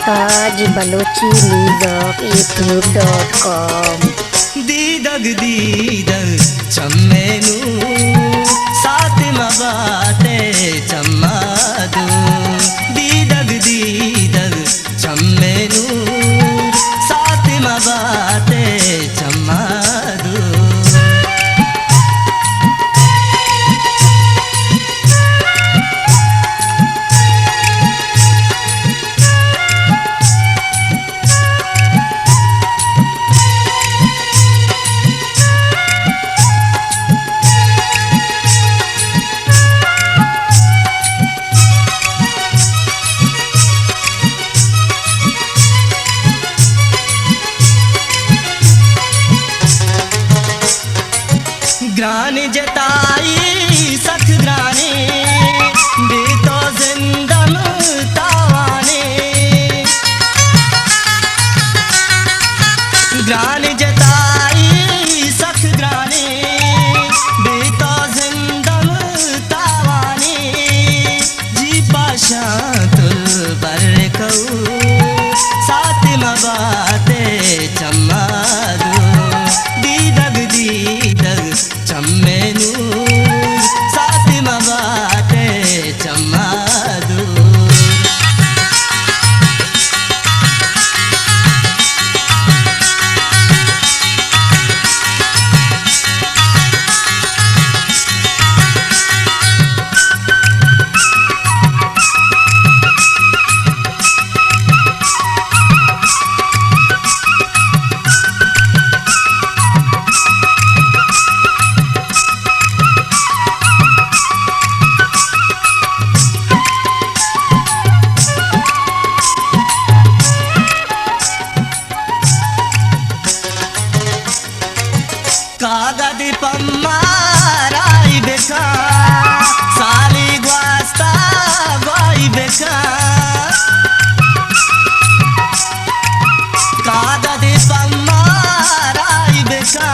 Goltaj Balochi Music YouTube.com दीदग चम्मेनु साथ मबाते चम्मादू दीदग चम्मेनु साथ मबाते चम्मादू ग्रानी जताई सख ग्रानी बीतो जिंदम तावानी ग्रानी जताई सख ग्रानी बीतो जिंदम तावानी जी पाशा तुल बर कऊ साथ मबाते चम्मादू दीदग चम्मेनु साथ मबाते चम्मादू कागद पम्मा राई बेका साली ग्वास्ता गोई बेका कागद पम्मा राई बेका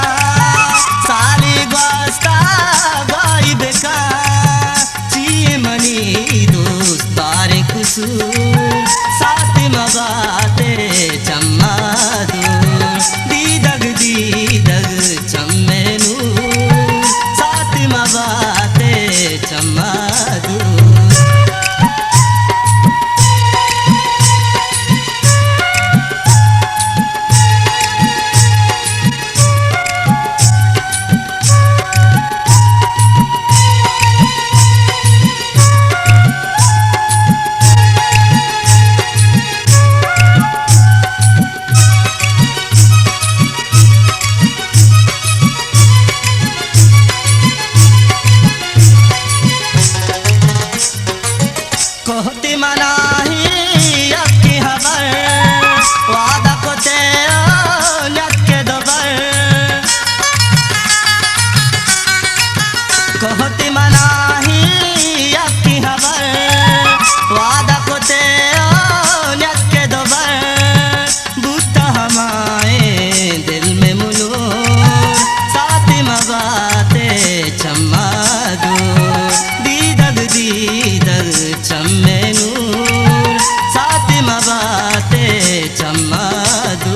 साली ग्वास्ता गोई बेका चीमनी दोस्त तारे कुसूर साथ मबाते चम्मादू दीदग चम्मेनु साथ मबाते चम्मादू कहती मनाही अक्की हबर वादा को तेरा नक्के दबर कहती मनाही अक्की हबर वादा को तेरा नक्के दबर बूटा हमारे दिल में मुनो साथ मबाते चम्मादू दीदग चम्मेनु साथ मबाते चम्मादू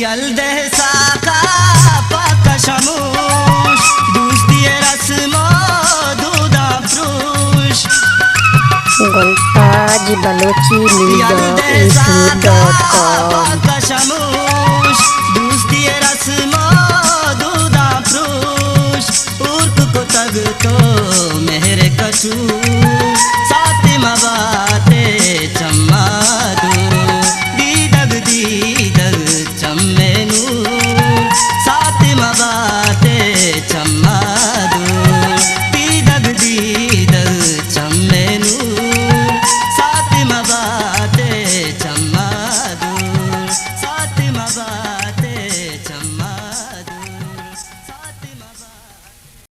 यल्दे साका पाका शमूश दूसरी रस्मो दूधा फ्रूश Goltaj Balochi Music YouTube.com